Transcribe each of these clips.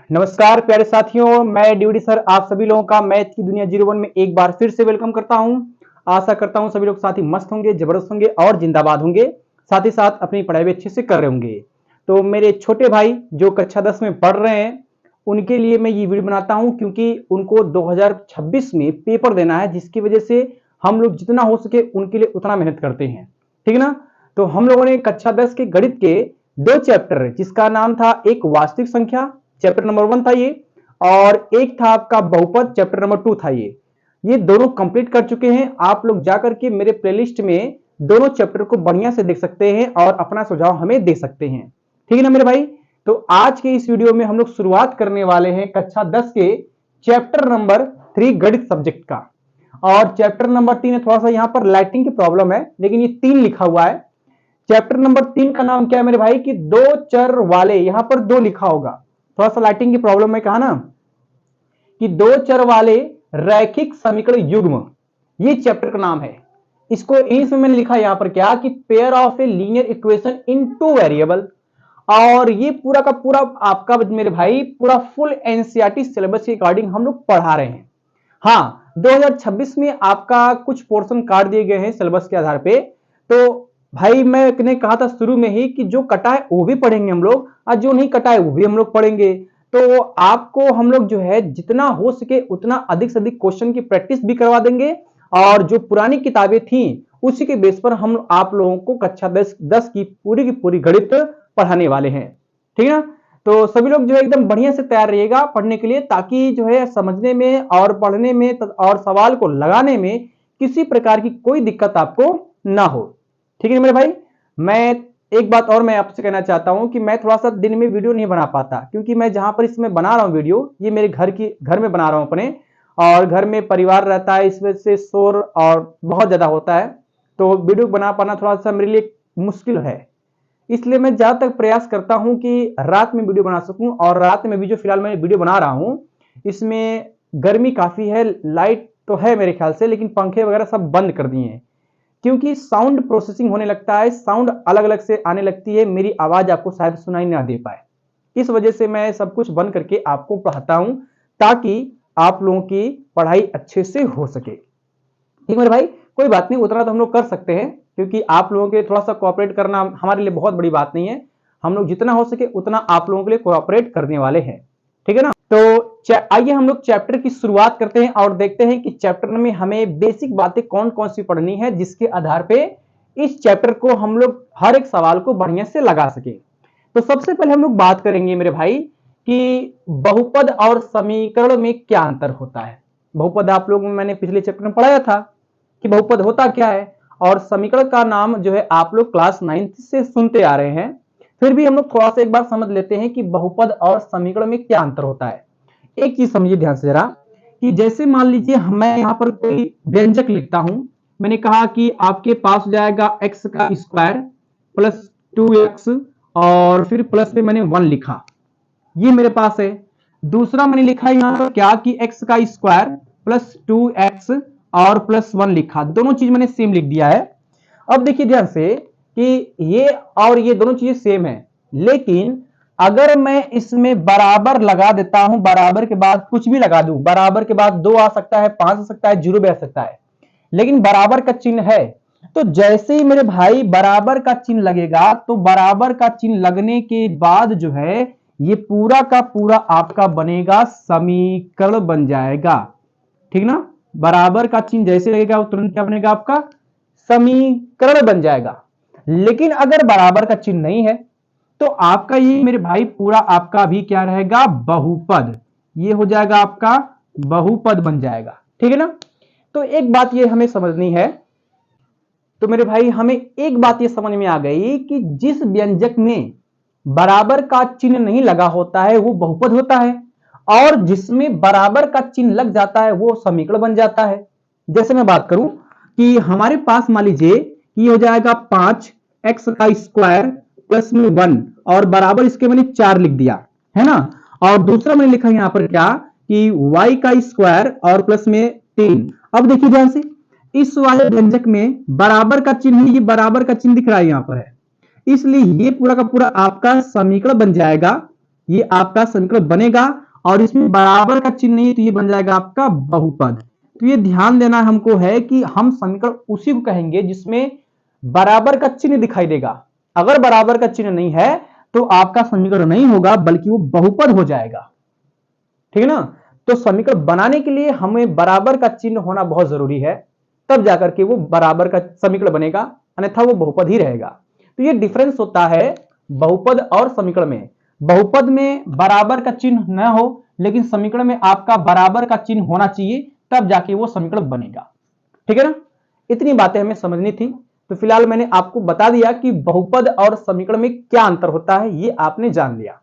नमस्कार प्यारे साथियों, मैं डीवीडी सर आप सभी लोगों का मैथ की दुनिया 01 में एक बार फिर से वेलकम करता हूं। आशा करता हूं सभी लोग साथी मस्त होंगे, जबरदस्त होंगे और जिंदाबाद होंगे। साथ ही साथ अपनी पढ़ाई भी अच्छे से कर रहे होंगे। तो मेरे छोटे भाई जो कक्षा 10 में पढ़ रहे हैं उनके लिए मैं ये वीडियो बनाता हूं, क्योंकि उनको 2026 में पेपर देना है, जिसकी वजह से हम लोग जितना हो सके उनके लिए उतना मेहनत करते हैं। ठीक है ना। तो हम लोगों ने कक्षा 10 के गणित के 2 चैप्टर, जिसका नाम था एक वास्तविक संख्या, चैप्टर नंबर 1 था ये, और एक था आपका बहुपद, चैप्टर नंबर 2 था ये दोनों कंप्लीट कर चुके हैं। आप लोग जाकर के मेरे प्लेलिस्ट में दोनों चैप्टर को बढ़िया से देख सकते हैं और अपना सुझाव हमें दे सकते हैं। ठीक है ना मेरे भाई। तो आज के इस वीडियो में हम लोग शुरुआत करने वाले हैं कक्षा 10 के चैप्टर नंबर 3 गणित सब्जेक्ट का। और चैप्टर नंबर 3 है, थोड़ा सा यहां पर लाइटिंग की प्रॉब्लम है, लेकिन ये 3 लिखा हुआ है। चैप्टर नंबर 3 का नाम क्या है मेरे भाई कि दो चर वाले, यहां पर 2 लिखा होगा, थोड़ा सा लाइटिंग की प्रॉब्लम में कहा ना कि 2 चर वाले रैखिक समीकरण युग्म, ये चैप्टर का नाम है। इसको इंग्लिश में मैंने लिखा यहां पर क्या कि pair of a linear equation in 2 variable. और ये पूरा का पूरा आपका मेरे भाई पूरा फुल एनसीईआरटी सिलेबस के अकॉर्डिंग हम लोग पढ़ा रहे हैं। हाँ, 2026 में आपका कुछ पोर्शन काट दिए गए हैं सिलेबस के आधार पे। तो भाई मैंने कहा था शुरू में ही कि जो कटा है वो भी पढ़ेंगे हम लोग, और जो नहीं कटा है वो भी हम लोग पढ़ेंगे। तो आपको हम लोग जो है जितना हो सके उतना अधिक से अधिक क्वेश्चन की प्रैक्टिस भी करवा देंगे, और जो पुरानी किताबें थी उसी के बेस पर हम आप लोगों को कक्षा 10 की पूरी गणित पढ़ाने वाले हैं। ठीक है ना। तो सभी लोग जो है एकदम बढ़िया से तैयार रहिएगा पढ़ने के लिए, ताकि जो है समझने में और पढ़ने में और सवाल को लगाने में किसी प्रकार की कोई दिक्कत आपको ना हो। ठीक है मेरे भाई। मैं एक बात और मैं आपसे कहना चाहता हूं कि मैं थोड़ा सा दिन में वीडियो नहीं बना पाता, क्योंकि मैं जहां पर इसमें बना रहा हूं वीडियो, ये मेरे घर में बना रहा हूं अपने, और घर में परिवार रहता है, इस वजह से शोर और बहुत ज्यादा होता है। तो वीडियो बना पाना थोड़ा सा मेरे लिए मुश्किल है। इसलिए मैं ज्यादा तक प्रयास करता हूं कि रात में वीडियो बना सकूं। और रात में भी जो फिलहाल मैं वीडियो बना रहा हूं, इसमें गर्मी काफी है, लाइट तो है मेरे ख्याल से, लेकिन पंखे वगैरह सब बंद कर दिए हैं, क्योंकि साउंड प्रोसेसिंग होने लगता है, साउंड अलग अलग से आने लगती है, मेरी आवाज आपको शायद सुनाई ना दे पाए। इस वजह से मैं सब कुछ बंद करके आपको पढ़ाता हूं, ताकि आप लोगों की पढ़ाई अच्छे से हो सके। ठीक मेरे भाई, कोई बात नहीं, उतना तो हम लोग कर सकते हैं, क्योंकि आप लोगों के थोड़ा सा कोऑपरेट करना हमारे लिए बहुत बड़ी बात नहीं है। हम लोग जितना हो सके उतना आप लोगों के लिए कोऑपरेट करने वाले हैं। ठीक है ना। तो आइए हम लोग चैप्टर की शुरुआत करते हैं और देखते हैं कि चैप्टर में हमें बेसिक बातें कौन कौन सी पढ़नी है, जिसके आधार पे इस चैप्टर को हम लोग हर एक सवाल को बढ़िया से लगा सके। तो सबसे पहले हम लोग बात करेंगे मेरे भाई कि बहुपद और समीकरण में क्या अंतर होता है। बहुपद आप लोग मैंने पिछले चैप्टर में पढ़ाया था कि बहुपद होता क्या है, और समीकरण का नाम जो है आप लोग क्लास 9 से सुनते आ रहे हैं। फिर भी हम लोग थोड़ा सा एक बार समझ लेते हैं कि बहुपद और समीकरण में क्या अंतर होता है। एक चीज समझिए ध्यान से जरा, कि जैसे मान लीजिए मैं यहां पर कोई व्यंजक लिखता हूं। मैंने कहा कि आपके पास हो जाएगा x का स्क्वायर प्लस 2x, और फिर प्लस में मैंने 1 लिखा, ये मेरे पास है। दूसरा मैंने लिखा यहां पर क्या कि x का स्क्वायर प्लस 2x और प्लस 1 लिखा, दोनों चीज मैंने सेम लिख दिया है। अब देखिए ध्यान से कि ये और ये दोनों चीजें सेम है, लेकिन अगर मैं इसमें बराबर लगा देता हूं, बराबर के बाद कुछ भी लगा दूं, बराबर के बाद 2 आ सकता है, 5 आ सकता है, 0 भी आ सकता है, लेकिन बराबर का चिन्ह है। तो जैसे ही मेरे भाई बराबर का चिन्ह लगेगा, तो बराबर का चिन्ह लगने के बाद जो है ये पूरा का पूरा आपका बनेगा समीकरण बन जाएगा। ठीक ना। बराबर का चिन्ह जैसे लगेगा तुरंत क्या बनेगा, आपका समीकरण बन जाएगा। लेकिन अगर बराबर का चिन्ह नहीं है तो आपका ये मेरे भाई पूरा आपका भी क्या रहेगा, बहुपद। ये हो जाएगा आपका बहुपद बन जाएगा। ठीक है ना। तो एक बात ये हमें समझनी है, तो मेरे भाई हमें एक बात ये समझ में आ गई कि जिस व्यंजक में बराबर का चिन्ह नहीं लगा होता है वो बहुपद होता है, और जिसमें बराबर का चिन्ह लग जाता है वो समीकरण बन जाता है। जैसे मैं बात करूं कि हमारे पास मान लीजिए ये हो जाएगा 5x का स्क्वायर प्लस में 1, और बराबर इसके मैंने 4 लिख दिया है ना। और दूसरा मैंने लिखा यहां पर क्या कि y का स्क्वायर और प्लस में 3। अब देखिए ध्यान से, इस वाले व्यंजक में बराबर का चिन्ह, ये बराबर का चिन्ह दिख रहा है यहां पर है, इसलिए ये पूरा का पूरा आपका समीकरण बन जाएगा ये आपका समीकरण बनेगा, और इसमें बराबर का चिन्ह नहीं तो ये बन जाएगा आपका बहुपद। तो ये ध्यान देना हमको है कि हम समीकरण उसी को कहेंगे जिसमें बराबर का चिन्ह दिखाई देगा। अगर बराबर का चिन्ह नहीं है तो आपका समीकरण नहीं होगा बल्कि वो बहुपद हो जाएगा। ठीक है ना। तो समीकरण बनाने के लिए हमें बराबर का चिन्ह होना बहुत जरूरी है, तब जाकर के वो बराबर का समीकरण बनेगा, अन्यथा वो बहुपद ही रहेगा। तो ये डिफरेंस होता है बहुपद और समीकरण में। बहुपद में बराबर का चिन्ह न हो, लेकिन समीकरण में आपका बराबर का चिन्ह होना चाहिए, तब जाके वो समीकरण बनेगा। ठीक है ना। इतनी बातें हमें समझनी थी। तो फिलहाल मैंने आपको बता दिया कि बहुपद और समीकरण में क्या अंतर होता है, ये आपने जान लिया।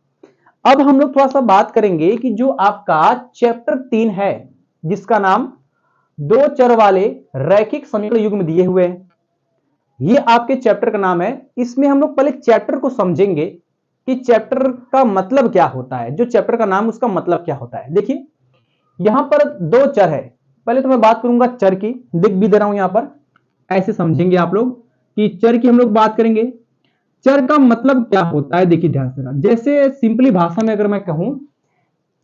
अब हम लोग थोड़ा सा बात करेंगे कि जो आपका चैप्टर 3 है, जिसका नाम दो चर वाले रैखिक समीकरण युग्म दिए हुए हैं, ये आपके चैप्टर का नाम है। इसमें हम लोग पहले चैप्टर को समझेंगे कि चैप्टर का मतलब क्या होता है, जो चैप्टर का नाम उसका मतलब क्या होता है। देखिए यहां पर दो चर है। पहले तो मैं बात करूंगा चर की, लिख भी दे रहा हूं यहां पर, ऐसे समझेंगे आप लोग कि चर की हम लोग बात करेंगे। चर का मतलब क्या होता है, देखिए ध्यान से। जैसे सिंपली भाषा में अगर मैं कहूं,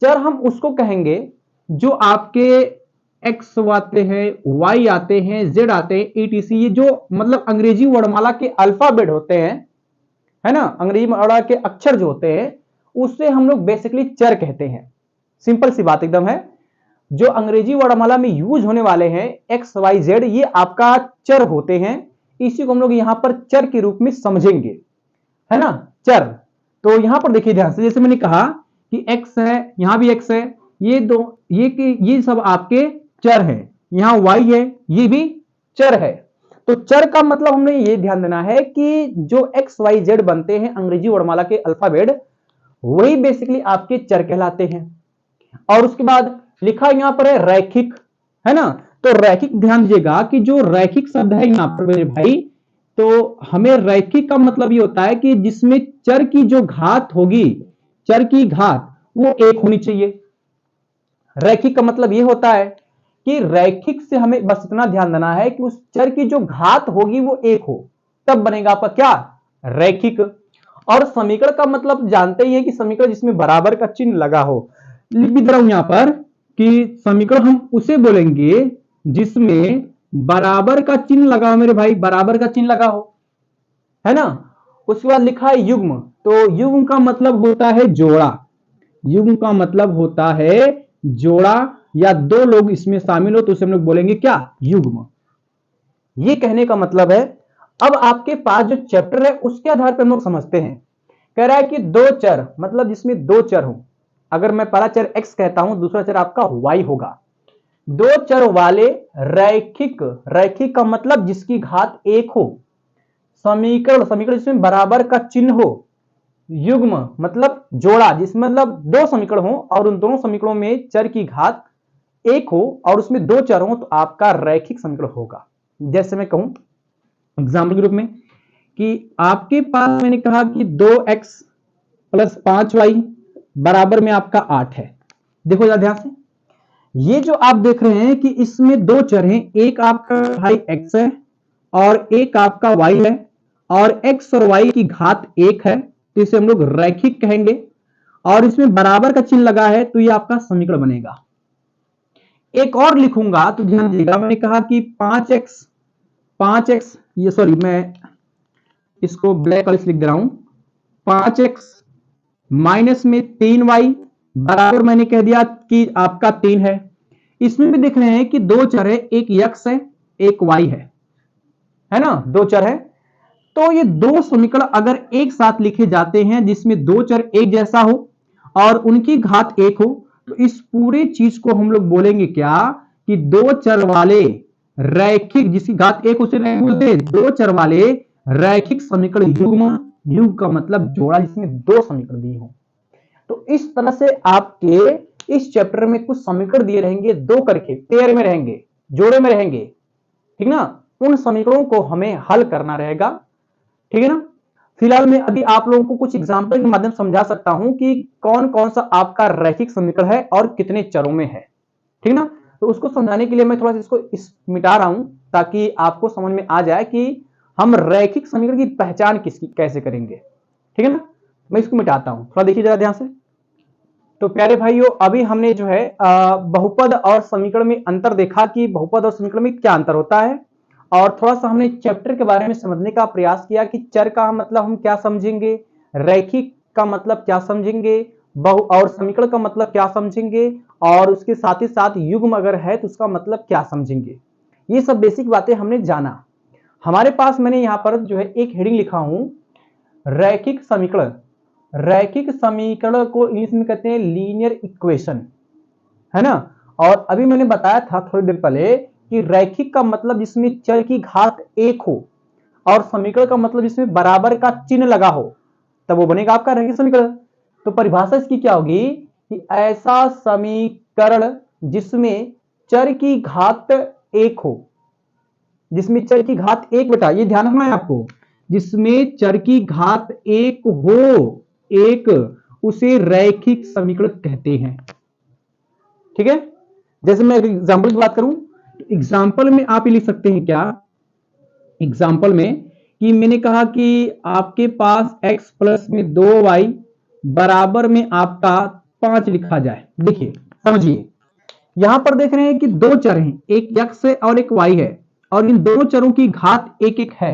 चर हम उसको कहेंगे जो आपके एक्स आते हैं, वाई आते हैं, जेड आते हैं, ईटीसी, ये जो मतलब अंग्रेजी वर्णमाला के अल्फाबेट होते हैं, है ना, अंग्रेजी वर्णमाला के अक्षर जो होते हैं, उससे हम लोग बेसिकली चर कहते हैं। सिंपल सी बात एकदम है। जो अंग्रेजी वर्णमाला में यूज होने वाले हैं एक्स वाई जेड, ये आपका चर होते हैं। इसी को हम लोग यहां पर चर के रूप में समझेंगे, है ना, चर। तो यहां पर देखिए ध्यान से, जैसे मैंने कहा कि एक्स है, यहां भी एक्स है, ये दो, ये सब आपके चर है। यहां वाई है, ये भी चर है। तो चर का मतलब हमने ये ध्यान देना है कि जो एक्स वाई जेड बनते हैं अंग्रेजी वर्णमाला के अल्फाबेट, वही बेसिकली आपके चर कहलाते हैं। और उसके बाद लिखा यहां पर है रैखिक, है ना। तो रैखिक ध्यान दीजिएगा कि जो रैखिक शब्द है यहां पर मेरे भाई, तो हमें रैखिक का मतलब ये होता है कि जिसमें चर की जो घात होगी, चर की घात वो एक होनी चाहिए। रैखिक का मतलब ये होता है कि रैखिक से हमें बस इतना ध्यान देना है कि उस चर की जो घात होगी वो एक हो, तब बनेगा आपका क्या, रैखिक। और समीकरण का मतलब जानते ही है कि समीकरण जिसमें बराबर का चिन्ह लगा हो। लिख भी दे रहा हूं यहां पर कि समीकरण हम उसे बोलेंगे जिसमें बराबर का चिन्ह लगा हो मेरे भाई, बराबर का चिन्ह लगा हो, है ना। उसके बाद लिखा है युग्म। तो युग्म का मतलब होता है जोड़ा। युग्म का मतलब होता है जोड़ा, या दो लोग इसमें शामिल हो तो उसे हम लोग बोलेंगे क्या, युग्म। ये कहने का मतलब है। अब आपके पास जो चैप्टर है उसके आधार पर हम लोग समझते हैं। कह रहा है कि दो चर, मतलब जिसमें दो चर हो। अगर मैं पहला चर x कहता हूं, दूसरा चर आपका y होगा। दो चर वाले रैखिक, रैखिक का मतलब जिसकी घात एक हो। समीकरण, समीकरण जिसमें बराबर का चिन्ह हो। युग्म मतलब जोड़ा, जिसमें मतलब दो समीकरण हो और उन दोनों समीकरणों में चर की घात एक हो और उसमें दो चर हो, तो आपका रैखिक समीकरण होगा। जैसे मैं कहूं एग्जाम्पल के रूप में कि आपके पास मैंने कहा कि 2x प्लस 5y बराबर में आपका 8 है। देखो जरा ध्यान से, ये जो आप देख रहे हैं कि इसमें दो चर हैं, एक आपका भाई x है और एक आपका y है, और x और y की घात एक है, तो इसे हम लोग रैखिक कहेंगे। और इसमें बराबर का चिन्ह लगा है तो ये आपका समीकरण बनेगा। एक और लिखूंगा तो ध्यान दीजिएगा, मैंने कहा कि 5x, ये सॉरी मैं इसको ब्लैक कलर से लिख दे रहा हूं, 5x माइनस में 3y बराबर मैंने कह दिया कि आपका 3 है। इसमें भी देख रहे हैं कि दो चर है, एक x है एक y है ना, दो चर है। तो ये दो समीकरण अगर एक साथ लिखे जाते हैं जिसमें दो चर एक जैसा हो और उनकी घात एक हो, तो इस पूरे चीज को हम लोग बोलेंगे क्या, कि दो चर वाले रैखिक, जिसकी घात एक उसे नहीं बोलते, दो चर वाले रैखिक समीकरण युग्म। युग्म का मतलब जोड़ा जिसमें दो समीकरण दिए हो। तो इस तरह से आपके इस चैप्टर में कुछ समीकरण दिए रहेंगे, दो करके पेयर में रहेंगे, जोड़े में रहेंगे, ठीक ना। उन समीकरणों को हमें हल करना रहेगा, ठीक है ना। फिलहाल मैं अभी आप लोगों को कुछ एग्जाम्पल के माध्यम से समझा सकता हूं कि कौन कौन सा आपका रैखिक समीकरण है और कितने चरों में है, ठीक ना। तो उसको समझाने के लिए मैं थोड़ा सा इसको मिटा रहा हूं ताकि आपको समझ में आ जाए कि हम रैखिक समीकरण की पहचान किसकी कैसे करेंगे, ठीक है ना। मैं इसको मिटाता हूं, थोड़ा देखिए जरा ध्यान से। तो प्यारे भाइयों, अभी हमने जो है बहुपद और समीकरण में अंतर देखा कि बहुपद और समीकरण में क्या अंतर होता है, और थोड़ा सा हमने चैप्टर के बारे में समझने का प्रयास किया कि चर का मतलब हम क्या समझेंगे, रैखिक का मतलब क्या समझेंगे, बहु और समीकरण का मतलब क्या समझेंगे, और उसके साथ ही साथ युग्म अगर है तो उसका मतलब क्या समझेंगे। ये सब बेसिक बातें हमने जाना। हमारे पास मैंने यहाँ पर जो है एक हेडिंग लिखा हूं, रैखिक समीकरण। रैखिक समीकरण को इंग्लिश में कहते हैं लीनियर इक्वेशन, है ना। और अभी मैंने बताया था थोड़ी देर पहले कि रैखिक का मतलब जिसमें चर की घात एक हो, और समीकरण का मतलब जिसमें बराबर का चिन्ह लगा हो, तब वो बनेगा आपका रैखिक समीकरण। तो परिभाषा इसकी क्या होगी कि ऐसा समीकरण जिसमें चर की घात एक हो, जिसमें चर की घात एक, बेटा ये ध्यान रखना है आपको, जिसमें चर की घात एक हो, एक, उसे रैखिक समीकरण कहते हैं। ठीक है। जैसे मैं एग्जांपल की बात करूं तो एग्जांपल में आप लिख सकते हैं क्या, एग्जांपल में कि मैंने कहा कि आपके पास x प्लस में 2y बराबर में आपका 5 लिखा जाए। देखिए समझिए, यहां पर देख रहे हैं कि दो चर हैं, एक x है और एक y है, और इन दोनों चरों की घात एक एक है।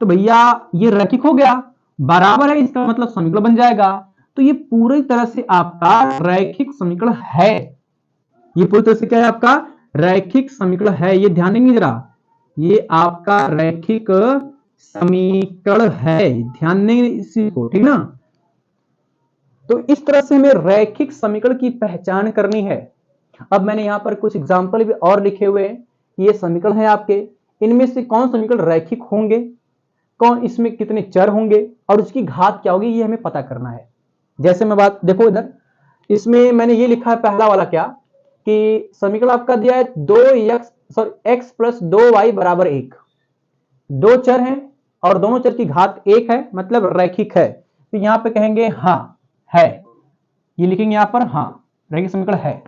तो भैया ये रैखिक हो गया, बराबर है, इसका मतलब समीकरण बन जाएगा। तो ये पूरी तरह से आपका रैखिक समीकरण है। ये पूरी तरह से क्या है, आपका रैखिक समीकरण है। ये ध्यान देंगे जरा, ये आपका रैखिक समीकरण है, ध्यान देंगे इसी को, ठीक ना। तो इस तरह से हमें रैखिक समीकरण की पहचान करनी है। अब मैंने यहां पर कुछ एग्जाम्पल भी और लिखे हुए हैं। ये समीकरण है आपके, इनमें से कौन समीकरण रैखिक होंगे, कौन इसमें कितने चर होंगे, और उसकी घात क्या होगी, ये हमें पता करना है। जैसे मैं बात देखो इधर, इसमें मैंने ये लिखा है पहला वाला क्या, कि समीकरण आपका दिया है एक्स प्लस 2y बराबर 1। दो चर हैं और दोनों चर की घात 1 है, मतलब रैखिक है। तो यहां पे कहेंगे हाँ है, ये लिखेंगे यहां पर हाँ रैखिक समीकरण है।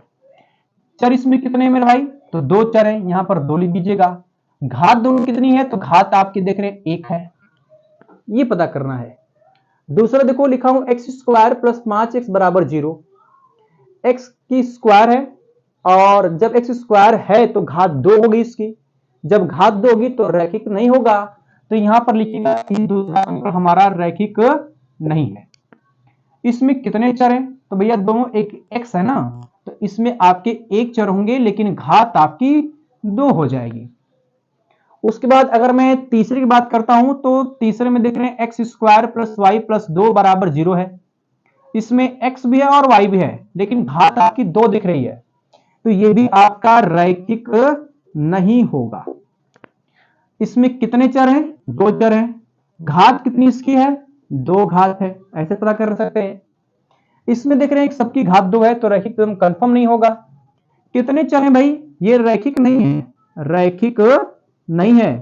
चर इसमें कितने हैं मेरे भाई, तो दो चर हैं, यहां पर 2 लिख दीजिएगा। घात दोनों कितनी है, तो घात आपकी देख रहे हैं 1 है, ये पता करना है। दूसरा देखो लिखा हूं एक्स स्क्वायर प्लस 5x बराबर 0। एक्स की स्क्वायर है, और जब एक्स स्क्वायर है तो घात 2 होगी इसकी, जब घात 2 होगी तो रैखिक नहीं होगा। तो यहां पर लिखिएगा कि दूसरा अंक हमारा रैखिक नहीं है। इसमें कितने चर हैं, तो भैया दोनों एक एक्स है ना, तो इसमें आपके एक चर होंगे लेकिन घात आपकी 2 हो जाएगी। उसके बाद अगर मैं तीसरे की बात करता हूं तो तीसरे में देख रहे हैं X square plus Y plus 2 बराबर 0 है। इसमें x भी है और y भी है, लेकिन घात आपकी 2 दिख रही है, तो ये भी आपका रैखिक नहीं होगा। इसमें कितने चर हैं, 2 चर हैं, घात कितनी इसकी है, 2 घात है, ऐसे पता कर सकते हैं। इसमें देख रहे हैं सबकी घात 2 है, तो रैखिक एकदम कंफर्म नहीं होगा। कितने चर हैं भाई, ये रैखिक नहीं है, रैखिक नहीं है।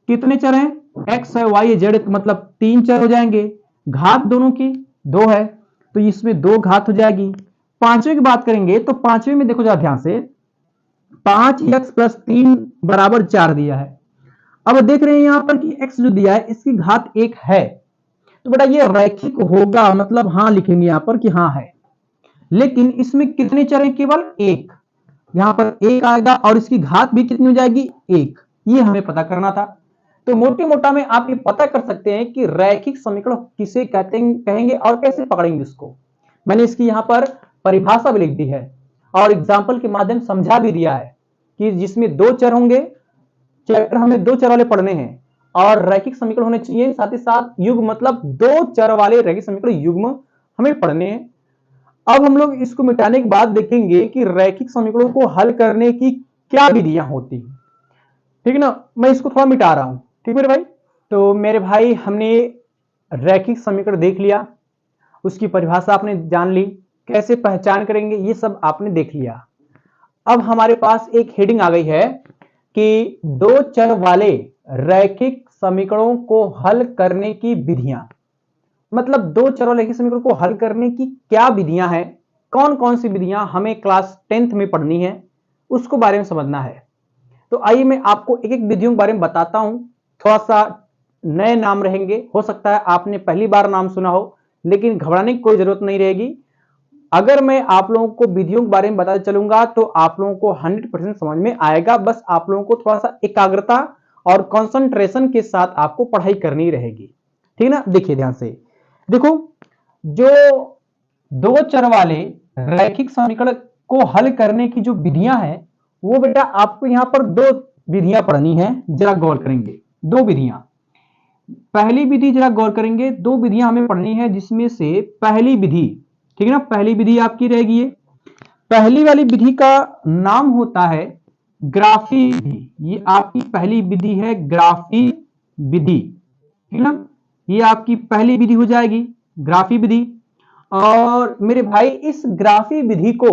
कितने चर हैं, x है, y है, z है, मतलब 3 चर हो जाएंगे, घात दोनों की 2 है, तो इसमें 2 घात हो जाएगी। पांचवें की बात करेंगे तो पांचवें में देखो जरा ध्यान से, 5x प्लस 3 बराबर 4 दिया है। अब देख रहे हैं यहां पर कि x जो दिया है इसकी घात 1 है, तो बेटा ये रैखिक होगा, मतलब हाँ लिखेंगे यहां पर कि हाँ है। लेकिन इसमें कितने चर हैं, केवल 1, यहां पर 1 आएगा और इसकी घात भी कितनी हो जाएगी, 1। ये हमें पता करना था। तो मोटे मोटा में आप ये पता कर सकते हैं कि रैखिक समीकरण किसे कहेंगे और कैसे पकड़ेंगे इसको। मैंने इसकी यहां पर परिभाषा भी लिख दी है और एग्जाम्पल के माध्यम समझा भी दिया है कि जिसमें 2 चर होंगे, चैप्टर हमें 2 चर वाले पढ़ने हैं, और रैखिक समीकरण होने चाहिए, साथ ही साथ युग्म, मतलब 2 चर वाले रैखिक समीकरण युग्म हमें पढ़ने हैं। अब हम लोग इसको मिटाने के बाद देखेंगे कि रैखिक समीकरणों को हल करने की क्या विधियां होती हैं, ठीक है ना। मैं इसको थोड़ा मिटा रहा हूं, ठीक मेरे भाई। तो मेरे भाई हमने रैखिक समीकरण देख लिया, उसकी परिभाषा आपने जान ली, कैसे पहचान करेंगे ये सब आपने देख लिया। अब हमारे पास एक हेडिंग आ गई है कि 2 चर वाले रैखिक समीकरणों को हल करने की विधियां, मतलब 2 चर वाले रैखिक समीकरणों को हल करने की क्या विधियां हैं, कौन कौन सी विधियां हमें क्लास 10th में पढ़नी है, उसको बारे में समझना है। तो आइए मैं आपको एक एक विधियों के बारे में बताता हूं। थोड़ा सा नए नाम रहेंगे, हो सकता है आपने पहली बार नाम सुना हो, लेकिन घबराने की कोई जरूरत नहीं रहेगी। अगर मैं आप लोगों को विधियों के बारे में बताते चलूंगा तो आप लोगों को 100% समझ में आएगा। बस आप लोगों को थोड़ा सा एकाग्रता और कंसंट्रेशन के साथ आपको पढ़ाई करनी रहेगी, ठीक ना। देखिए ध्यान से, देखो जो दो चर वाले रैखिक समीकरण को हल करने की जो विधियां हैं वो बेटा आपको यहां पर दो विधियां पढ़नी है, जरा गौर करेंगे। दो विधियां, पहली विधि जरा गौर करेंगे, दो विधियां हमें पढ़नी है जिसमें से पहली विधि, ठीक है ना, पहली विधि आपकी रहेगी ये। पहली वाली विधि का नाम होता है ग्राफी विधि। ये आपकी पहली विधि है ग्राफी विधि, ठीक ना। ये आपकी पहली विधि हो जाएगी ग्राफी विधि। और मेरे भाई इस ग्राफी विधि को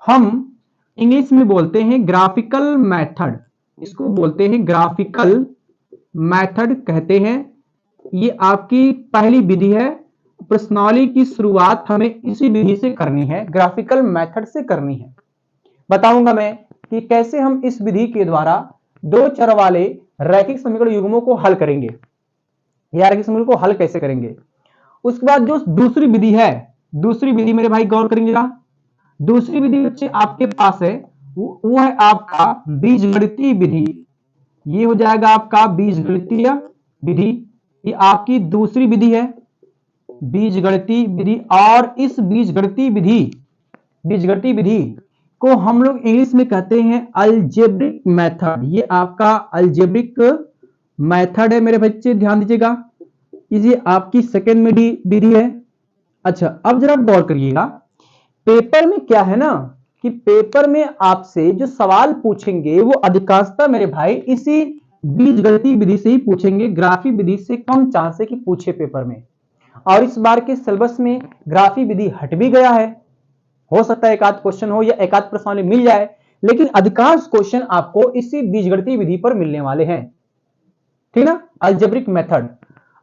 हम इंग्लिश में बोलते हैं ग्राफिकल मेथड। इसको बोलते हैं ग्राफिकल मेथड कहते हैं। ये आपकी पहली विधि है। प्रश्नावली की शुरुआत हमें इसी विधि से करनी है, ग्राफिकल मेथड से करनी है। बताऊंगा मैं कि कैसे हम इस विधि के द्वारा दो चर वाले रैखिक समीकरण युग्मों को हल करेंगे, या रैखिक समीकरण को हल कैसे करेंगे। उसके बाद जो दूसरी विधि है, दूसरी विधि मेरे भाई गौर करेंगे जरा। दूसरी विधि बच्चे आपके पास है वो है आपका बीजगणितीय विधि। ये हो जाएगा आपका बीजगणितीय विधि। ये आपकी दूसरी विधि है बीजगणितीय विधि। और इस बीजगणितीय विधि को हम लोग इंग्लिश में कहते हैं अलजेब्रिक मेथड। ये आपका अलजेब्रिक मेथड है मेरे बच्चे, ध्यान दीजिएगा। ये आपकी सेकेंड विधि है। अच्छा, अब जरा गौर करिएगा, पेपर में क्या है ना कि पेपर में आपसे जो सवाल पूछेंगे वो अधिकांशतः मेरे भाई इसी बीजगणितीय विधि से ही पूछेंगे। ग्राफी विधि से कम चांस है कि पूछे पेपर में। और इस बार के सिलेबस में ग्राफी विधि हट भी गया है। हो सकता है एक आध क्वेश्चन हो या एक आध प्रश्नावली मिल जाए, लेकिन अधिकांश क्वेश्चन आपको इसी बीजगणितीय विधि पर मिलने वाले हैं, ठीक ना, अलजेब्रिक मेथड।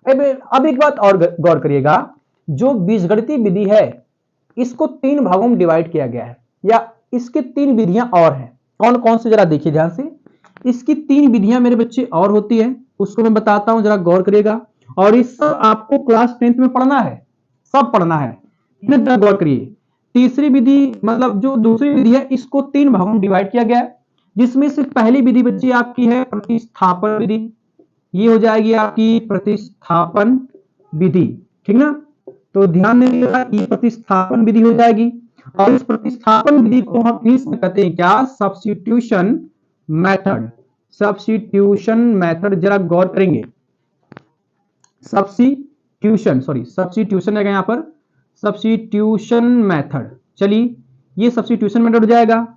अब एक बात और गौर करिएगा, जो बीजगणितीय विधि है इसको तीन भागों में डिवाइड किया गया है, या इसके तीन विधियां और हैं। कौन कौन से जरा देखिए ध्यान से। इसकी तीन विधियां मेरे बच्चे और होती है, उसको मैं बताता हूं, जरा गौर करिएगा। और इस सब आपको क्लास 10th में पढ़ना है, सब पढ़ना है, जरा गौर करिए। तीसरी विधि मतलब जो दूसरी विधि है इसको तीन भागों में डिवाइड किया गया है, जिसमें से पहली विधि बच्चे आपकी है प्रतिस्थापन विधि। ये हो जाएगी आपकी प्रतिस्थापन विधि, ठीक ना। तो ध्यान देंगे कि प्रतिस्थापन विधि हो जाएगी। और इस प्रतिस्थापन विधि को हम इंग्लिश में कहते हैं क्या, सब्स्टिट्यूशन मेथड। सब्स्टिट्यूशन मेथड जरा गौर करेंगे। सब्स्टिट्यूशन है यहां पर, सब्स्टिट्यूशन मेथड। चलिए ये सब्स्टिट्यूशन मेथड हो जाएगा।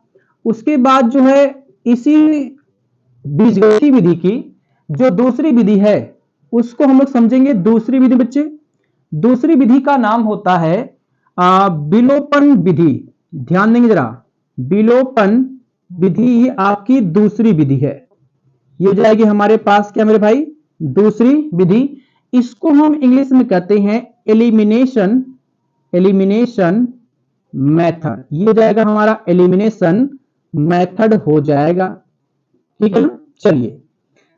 उसके बाद जो है इसी बीजगणितीय विधि की जो दूसरी विधि है उसको हम लोग समझेंगे। दूसरी विधि बच्चे, दूसरी विधि का नाम होता है विलोपन विधि। ध्यान देंगे जरा, विलोपन विधि ये आपकी दूसरी विधि है। ये हो जाएगी हमारे पास क्या मेरे भाई, दूसरी विधि। इसको हम इंग्लिश में कहते हैं एलिमिनेशन मेथड। ये हो जाएगा हमारा एलिमिनेशन मेथड हो जाएगा, ठीक है ना। चलिए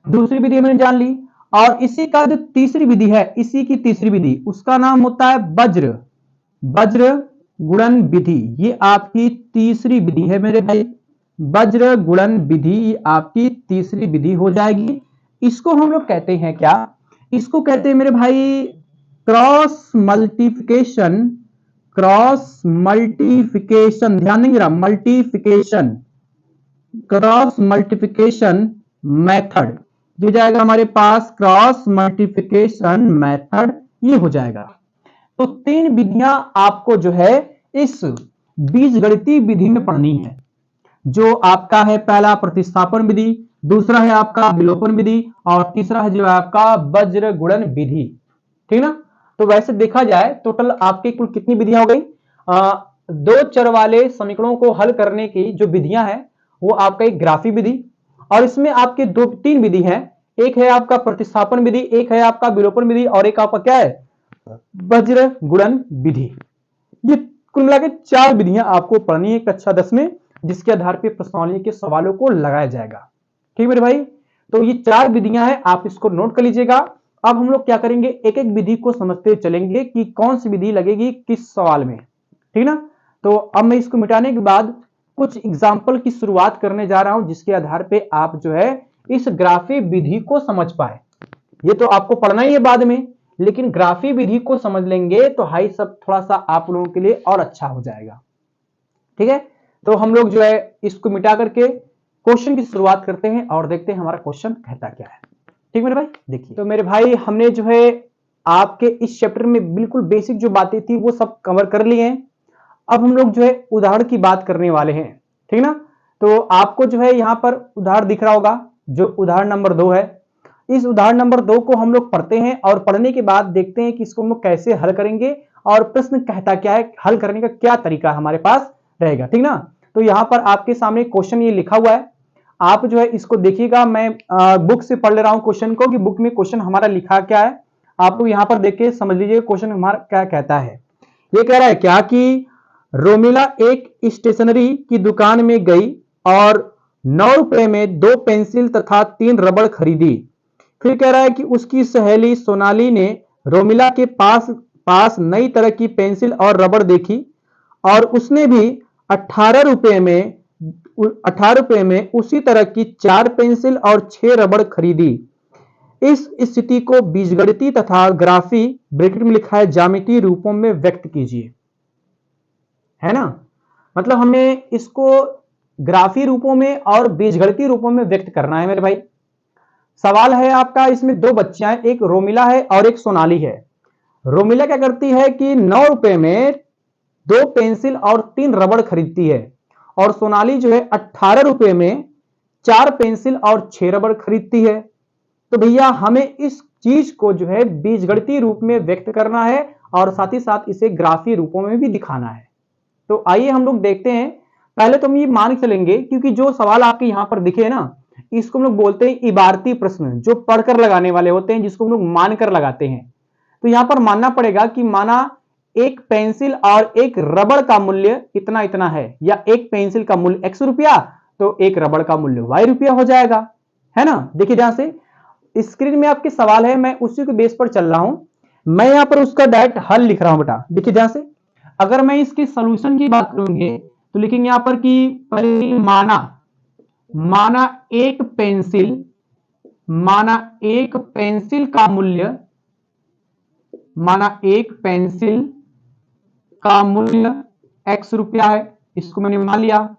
दूसरी विधि हमने जान ली। और इसी का जो तीसरी विधि है, इसी की तीसरी विधि, उसका नाम होता है वज्र गुणन विधि। ये आपकी तीसरी विधि है मेरे भाई, वज्र गुणन विधि आपकी तीसरी विधि हो जाएगी। इसको हम लोग कहते हैं क्या, इसको कहते हैं मेरे भाई क्रॉस मल्टीप्लिकेशन। ध्यान देंगे जरा, क्रॉस मल्टीप्लिकेशन मेथड। जो जाएगा हमारे पास क्रॉस मल्टीप्लिकेशन मेथड, ये हो जाएगा। तो तीन विधियां आपको जो है इस बीजगणितीय विधि में पढ़नी है। जो आपका है पहला प्रतिस्थापन विधि, दूसरा है आपका विलोपन विधि, और तीसरा है जो आपका वज्र गुणन विधि, ठीक ना। तो वैसे देखा जाए टोटल आपके कुल कितनी विधियां हो गई, दो चर वाले समीकरणों को हल करने की जो विधियां हैं वो आपका एक ग्राफी विधि, और इसमें आपके तीन विधि हैं। एक है आपका प्रतिस्थापन विधि, एक है आपका विलोपन विधि, और एक आपका क्या है, वज्र गुणन विधि। ये कुल मिला के चार विधियां आपको पढ़नी है कक्षा 10 में, जिसके आधार पर प्रश्नावली के सवालों को लगाया जाएगा, ठीक मेरे भाई। तो ये चार विधियां हैं, आप इसको नोट कर लीजिएगा। अब हम लोग क्या करेंगे, एक एक विधि को समझते चलेंगे कि कौन सी विधि लगेगी किस सवाल में, ठीक ना। तो अब मैं इसको मिटाने के बाद कुछ एग्जाम्पल की शुरुआत करने जा रहा हूं, जिसके आधार पे आप जो है इस ग्राफी विधि को समझ पाए। ये तो आपको पढ़ना ही है बाद में, लेकिन ग्राफी विधि को समझ लेंगे तो हाई सब थोड़ा सा आप लोगों के लिए और अच्छा हो जाएगा। ठीक है, तो हम लोग जो है इसको मिटा करके क्वेश्चन की शुरुआत करते हैं और देखते हैं हमारा क्वेश्चन कहता क्या है। ठीक मेरे भाई, देखिए तो मेरे भाई हमने जो है आपके इस चैप्टर में बिल्कुल बेसिक जो बातें थी वो सब कवर कर लिए हैं। अब हम लोग जो है उदाहरण की बात करने वाले हैं। ठीक ना, तो आपको जो है यहां पर उदाहरण दिख रहा होगा, जो उदाहरण नंबर 2 है। इस उदाहरण नंबर 2 को हम लोग पढ़ते हैं और पढ़ने के बाद देखते हैं कि इसको हम लोग कैसे हल करेंगे और प्रश्न कहता क्या है, हल करने का क्या तरीका हमारे पास रहेगा। ठीक ना, तो यहां पर आपके सामने क्वेश्चन ये लिखा हुआ है, आप जो है इसको देखिएगा। मैं बुक से पढ़ ले रहा हूं क्वेश्चन को कि बुक में क्वेश्चन हमारा लिखा क्या है। आप लोग यहां पर देख के समझ लीजिए क्वेश्चन हमारा क्या कहता है। ये कह रहा है क्या कि रोमिला एक स्टेशनरी की दुकान में गई और 9 रुपए में 2 पेंसिल तथा 3 रबड़ खरीदी। फिर कह रहा है कि उसकी सहेली सोनाली ने रोमिला के पास नई तरह की पेंसिल और रबड़ देखी और उसने भी 18 रुपए में उसी तरह की 4 पेंसिल और 6 रबड़ खरीदी। इस स्थिति को बीजगणितीय तथा ग्राफी ब्रैकेट में लिखा है ज्यामितीय रूपों में व्यक्त कीजिए। है ना, मतलब हमें इसको ग्राफी रूपों में और बीजगणितीय रूपों में व्यक्त करना है मेरे भाई। सवाल है आपका, इसमें 2 बच्चियां, एक रोमिला है और एक सोनाली है। रोमिला क्या करती है कि 9 रुपए में 2 पेंसिल और 3 रबड़ खरीदती है और सोनाली जो है 18 रुपए में 4 पेंसिल और 6 रबड़ खरीदती है। तो भैया हमें इस चीज को जो है बीजगणितीय रूप में व्यक्त करना है और साथ ही साथ इसे ग्राफी रूपों में भी दिखाना है। तो आइए हम लोग देखते हैं। पहले तो हम ये मान चलेंगे, क्योंकि जो सवाल आपके यहां पर दिखे ना, इसको हम लोग बोलते हैं इबारती प्रश्न, जो पढ़कर लगाने वाले होते हैं, जिसको हम लोग मानकर लगाते हैं। तो यहां पर मानना पड़ेगा कि माना एक पेंसिल और एक रबड़ का मूल्य इतना इतना है, या एक पेंसिल का मूल्य x रुपया तो एक रबड़ का मूल्य y रुपया हो जाएगा। है ना, देखिए जहां से स्क्रीन में आपके सवाल है, मैं उसी के बेस पर चल रहा हूं। मैं यहां पर उसका डायरेक्ट हल लिख रहा हूं बेटा। देखिए जहां से अगर मैं इसके सॉल्यूशन की बात करूंगी तो लिखेंगे यहां पर कि माना एक पेंसिल का मूल्य, x रुपया है। इसको मैंने मान लिया।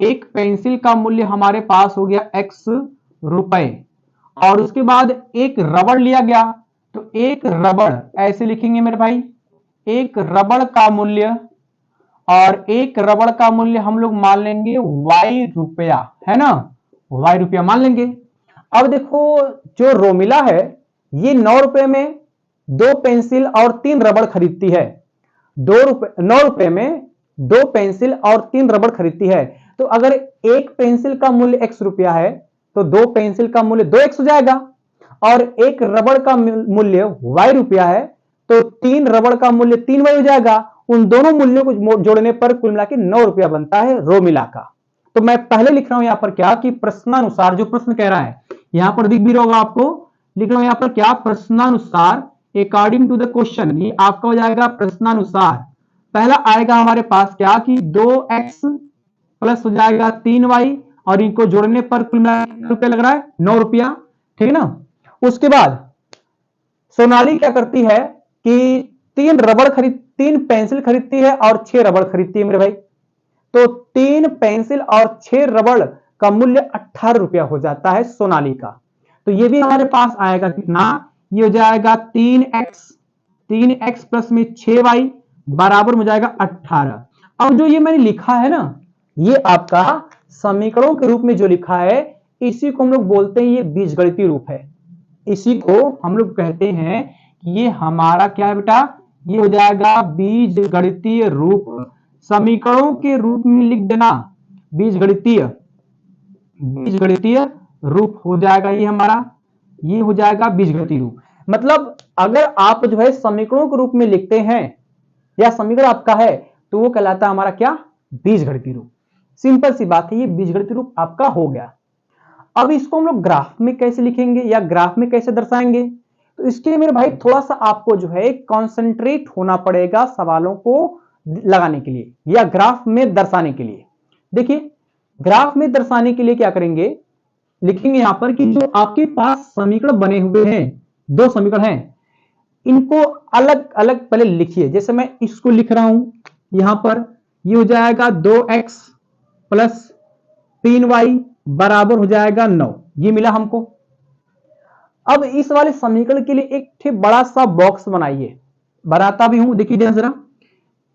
एक पेंसिल का मूल्य हमारे पास हो गया x रुपए, और उसके बाद एक रबड़ लिया गया, तो एक रबड़ ऐसे लिखेंगे मेरे भाई, एक रबड़ का मूल्य, और एक रबड़ का मूल्य हम लोग मान लेंगे y रुपया। है ना, y रुपया मान लेंगे। अब देखो जो रोमिला है ये 9 रुपए में 2 पेंसिल और 3 रबड़ खरीदती है। 9 रुपए में 2 पेंसिल और 3 रबड़ खरीदती है। तो अगर एक पेंसिल का मूल्य x रुपया है तो 2 पेंसिल का मूल्य 2x हो जाएगा, और एक रबड़ का मूल्य y रुपया है तो 3 रबड़ का मूल्य 3y हो जाएगा। उन दोनों मूल्यों को जोड़ने पर कुल मिला के 9 रुपया बनता है रोमिला का। तो मैं पहले लिख रहा हूं यहां पर क्या कि प्रश्नानुसार, जो प्रश्न कह रहा है यहां पर दिख भी रहा होगा आपको, लिख रहा हूं यहां पर क्या, प्रश्नानुसार अकॉर्डिंग टू द क्वेश्चन। ये आपका हो जाएगा प्रश्नानुसार। पहला आएगा हमारे पास क्या कि 2x प्लस हो जाएगा 3y, और इनको जोड़ने पर कुल रुपया लग रहा है 9 रुपया। ठीक है ना, उसके बाद सोनाली क्या करती है कि 3 पेंसिल खरीदती है और 6 रबड़ खरीदती है मेरे भाई। तो 3 पेंसिल और 6 रबड़ का मूल्य 18 रुपया हो जाता है सोनाली का। तो ये भी हमारे पास आएगा कितना, ये हो जाएगा 3x प्लस में 6y बराबर हो जाएगा 18। अब जो ये मैंने लिखा है ना, ये आपका समीकरणों के रूप में जो लिखा है, इसी को हम लोग बोलते हैं ये बीजगणितीय रूप है। इसी को हम लोग कहते हैं कि ये हमारा क्या है बेटा, ये हो जाएगा बीजगणितीय रूप। समीकरणों के रूप में लिख देना, बीजगणितीय रूप हो जाएगा ये हमारा, ये हो जाएगा बीजगणितीय रूप। मतलब अगर आप जो है समीकरणों के रूप में लिखते हैं या समीकरण आपका है तो वो कहलाता है हमारा क्या, बीजगणितीय रूप। सिंपल सी बात है, ये बीजगणितीय रूप आपका हो गया। अब इसको हम लोग ग्राफ में कैसे लिखेंगे या ग्राफ में कैसे दर्शाएंगे, तो इसके लिए मेरे भाई थोड़ा सा आपको जो है कंसंट्रेट होना पड़ेगा, सवालों को लगाने के लिए या ग्राफ में दर्शाने के लिए। देखिए ग्राफ में दर्शाने के लिए क्या करेंगे, लिखेंगे यहां पर कि जो आपके पास समीकरण बने हुए हैं, दो समीकरण हैं, इनको अलग अलग पहले लिखिए। जैसे मैं इसको लिख रहा हूं यहां पर, ये हो जाएगा 2x प्लस 3y बराबर हो जाएगा 9, ये मिला हमको। अब इस वाले समीकरण के लिए एक बड़ा सा बॉक्स बनाइए, बनाता भी हूं, देखिए जरा,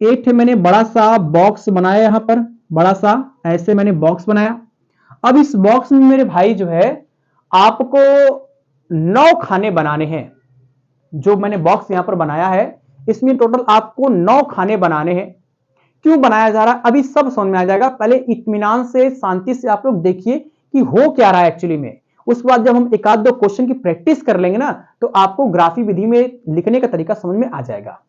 एक मैंने बड़ा सा बॉक्स बनाया यहां पर, बड़ा सा ऐसे मैंने बॉक्स बनाया। अब इस बॉक्स में मेरे भाई जो है आपको 9 खाने बनाने हैं। जो मैंने बॉक्स यहां पर बनाया है इसमें टोटल आपको 9 खाने बनाने हैं। क्यों बनाया जा रहा है अभी सब समझ में आ जाएगा, पहले इत्मीनान से शांति से आप लोग देखिए कि हो क्या रहा है एक्चुअली में। उसके बाद जब हम एक आध दो क्वेश्चन की प्रैक्टिस कर लेंगे ना तो आपको ग्राफी विधि में लिखने का तरीका समझ में आ जाएगा।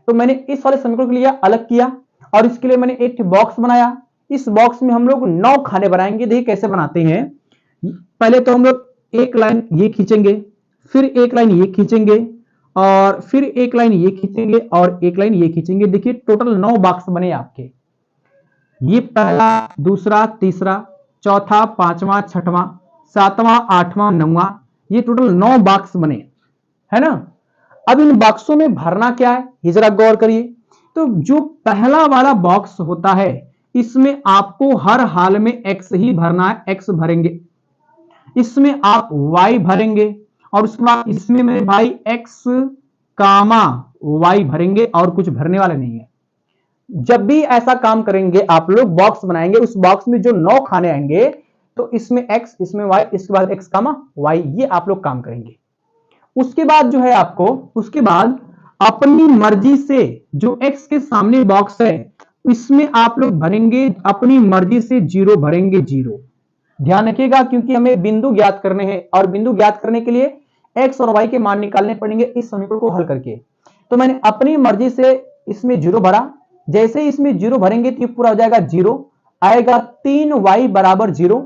तो मैंने इस वाले समीकरण के लिए अलग किया और इसके लिए मैंने एक बॉक्स बनाया। इस बॉक्स में हम लोग 9 खाने बनाएंगे। देखिए कैसे बनाते हैं, पहले तो हम लोग एक लाइन ये खींचेंगे, फिर एक लाइन ये खींचेंगे और फिर एक लाइन ये खींचेंगे और एक लाइन ये खींचेंगे। देखिए टोटल 9 बॉक्स बने आपके, ये पहला, दूसरा, तीसरा, चौथा, पांचवा, छठवां, सातवां, आठवां, नौवां, ये टोटल 9 बॉक्स बने, है ना। अब इन बॉक्सों में भरना क्या है ये जरा गौर करिए। तो जो पहला वाला बॉक्स होता है इसमें आपको हर हाल में x ही भरना है, x भरेंगे, इसमें आप y भरेंगे और उसके बाद इसमें मेरे भाई x कामा y भरेंगे और कुछ भरने वाले नहीं है। जब भी ऐसा काम करेंगे आप लोग बॉक्स बनाएंगे, उस बॉक्स में जो 9 खाने आएंगे तो इसमें x, इसमें y, इसके बाद x कामा y, ये आप लोग काम करेंगे। उसके बाद जो है आपको, उसके बाद अपनी मर्जी से जो x के सामने बॉक्स है इसमें आप लोग भरेंगे अपनी मर्जी से 0 भरेंगे, 0। ध्यान रखिएगा क्योंकि हमें बिंदु ज्ञात करने हैं और बिंदु ज्ञात करने के लिए x और y के मान निकालने पड़ेंगे इस समीकरण को हल करके। तो मैंने अपनी मर्जी से इसमें 0 भरा, जैसे ही इसमें 0 भरेंगे तो ये पूरा हो जाएगा 0, आएगा 3y बराबर 0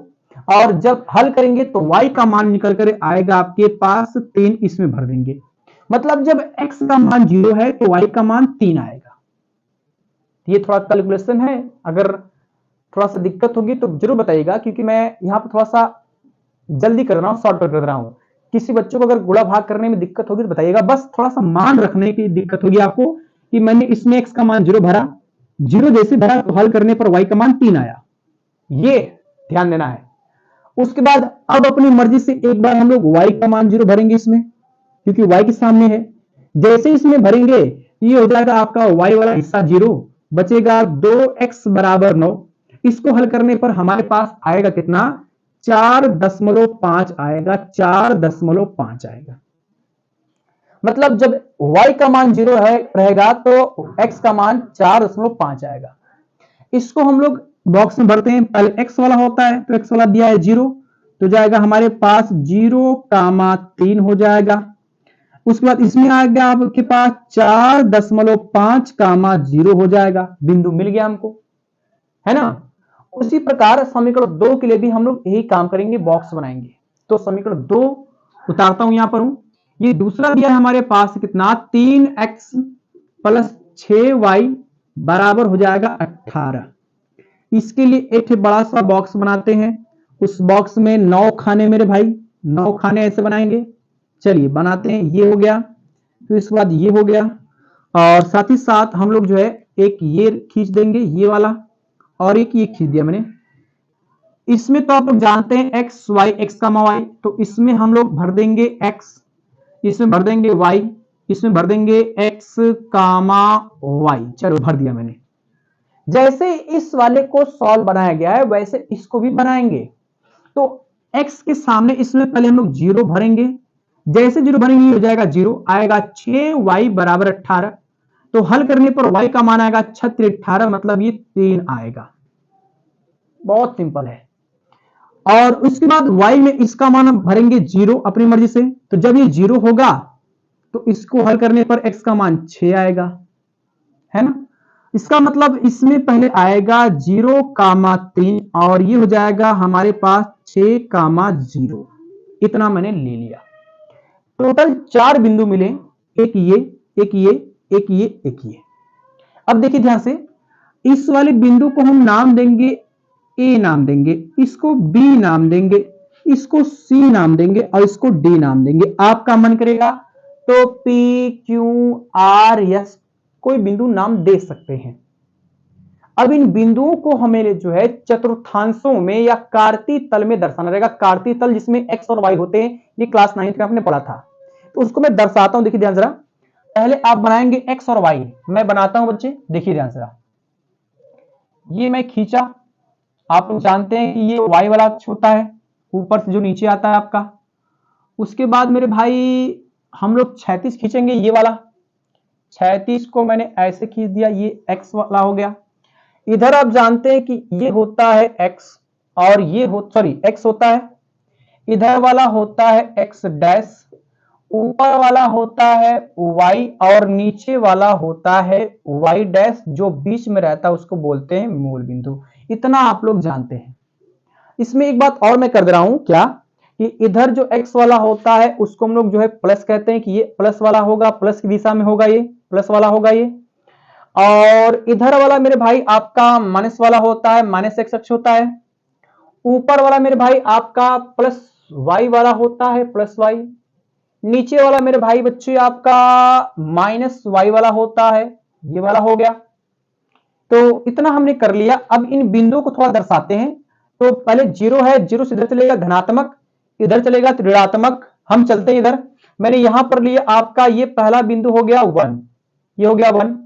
और जब हल करेंगे तो y का मान निकल कर आएगा आपके पास 3, इसमें भर देंगे। मतलब जब x का मान 0 है तो y का मान 3 आएगा। ये थोड़ा कैलकुलेशन है, अगर थोड़ा सा दिक्कत होगी तो जरूर बताइएगा क्योंकि मैं यहाँ पर थोड़ा सा जल्दी कर रहा हूँ, शॉर्टकट कर रहा हूँ। किसी बच्चों को अगर गुणा भाग करने में दिक्कत होगी तो बताइएगा, बस थोड़ा सा मान रखने की दिक्कत होगी आपको कि मैंने इसमें x का मान 0 भरा, 0 जैसे भरा तो हल करने पर y का मान 3 आया, ये ध्यान देना है। उसके बाद अब अपनी मर्जी से एक बार हम लोग y का मान 0 भरेंगे इसमें, क्योंकि y के सामने है। जैसे इसमें भरेंगे ये हो जाएगा आपका y वाला हिस्सा 0, बचेगा 2x बराबर 9। इसको हल करने पर हमारे पास आएगा कितना, 4.5 आएगा, 4.5 आएगा। मतलब जब y का मान 0 है रहेगा तो x का मान 4.5 आएगा। इसको हम लोग बॉक्स में भरते हैं। पहले x वाला होता है तो x वाला दिया है 0, तो जाएगा हमारे पास 0,3 हो जाएगा। उसके बाद इसमें आ गया आपके पास 4.5, 0 हो जाएगा, बिंदु मिल गया हमको, है ना। उसी प्रकार समीकरण 2 के लिए भी हम लोग यही काम करेंगे, बॉक्स बनाएंगे। तो समीकरण 2 उतारता हूं यहां पर हूं, ये दूसरा दिया है हमारे पास कितना, 3x प्लस 6y बराबर हो जाएगा 18। इसके लिए एक बड़ा सा बॉक्स बनाते हैं, उस बॉक्स में 9 खाने मेरे भाई, 9 खाने ऐसे बनाएंगे। चलिए बनाते हैं, ये हो गया, फिर इसके बाद ये हो गया और साथ ही साथ हम लोग जो है एक ये खींच देंगे, ये वाला, और एक ये खींच दिया मैंने। इसमें तो आप लोग जानते हैं एक्स वाई, एक्स का वाई, तो इसमें हम लोग भर देंगे एक्स, इसमें भर देंगे वाई, इसमें भर देंगे एक्स कामा वाई। चलो भर दिया मैंने। जैसे इस वाले को सॉल्व बनाया गया है वैसे इसको भी बनाएंगे। तो x के सामने इसमें पहले हम लोग 0 भरेंगे, जैसे 0 भरेंगे हो जाएगा 0, आएगा 6y बराबर 18। तो हल करने पर y का मान आएगा 18, मतलब ये 3 आएगा। बहुत सिंपल है। और उसके बाद y में इसका मान हम भरेंगे 0 अपनी मर्जी से, तो जब ये 0 होगा तो इसको हल करने पर x का मान 6 आएगा, है ना। इसका मतलब इसमें पहले आएगा 0,3 और ये हो जाएगा हमारे पास 6,0। इतना मैंने ले लिया। टोटल 4 बिंदु मिले, एक ये, एक ये, एक ये, एक ये। अब देखिए ध्यान से, इस वाले बिंदु को हम नाम देंगे ए नाम देंगे, इसको बी नाम देंगे, इसको सी नाम देंगे और इसको डी नाम देंगे। आपका मन करेगा तो पी क्यू आर एस कोई बिंदु नाम दे सकते हैं। अब इन बिंदुओं को हमें जो है चतुर्थांशों में या कार्तीय तल में दर्शाना रहेगा। कार्तीय तल जिसमें एक्स और वाई होते हैं, ये क्लास 9th में आपने पढ़ा था, तो उसको मैं दर्शाता हूं। देखिए ध्यान जरा, पहले आप बनाएंगे एक्स और वाई, मैं बनाता हूं बच्चे, देखिए ध्यान जरा। ये मैं खींचा, आप जानते हैं कि ये वाई वाला अक्ष होता है, ऊपर से जो नीचे आता है आपका। उसके बाद मेरे भाई हम लोग 36 खींचेंगे, ये वाला 36 को मैंने ऐसे खींच दिया, ये एक्स वाला हो गया। इधर आप जानते हैं कि ये होता है एक्स और ये एक्स होता है, इधर वाला होता है एक्स डैश, ऊपर वाला होता है वाई और नीचे वाला होता है वाई डैश, जो बीच में रहता है उसको बोलते हैं मूल बिंदु। इतना आप लोग जानते हैं। इसमें एक बात और मैं कर दे रहा हूं, क्या कि इधर जो एक्स वाला होता है उसको हम लोग जो है प्लस कहते हैं कि ये प्लस वाला होगा, प्लस की दिशा में होगा, ये प्लस वाला होगा ये। और इधर वाला मेरे भाई आपका माइनस वाला होता है, माइनस एक्स अक्ष होता है। ऊपर वाला मेरे भाई आपका प्लस वाई वाला होता है, प्लस वाई। नीचे वाला मेरे भाई बच्चे आपका माइनस वाई वाला होता है, ये वाला हो गया। तो इतना हमने कर लिया। अब इन बिंदुओं को थोड़ा दर्शाते हैं। तो पहले जीरो है, जीरो से इधर चलेगा धनात्मक, इधर चलेगा तो ऋणात्मक। हम चलते हैं इधर, मैंने यहां पर लिया आपका ये पहला बिंदु हो गया 1, ये हो गया 1।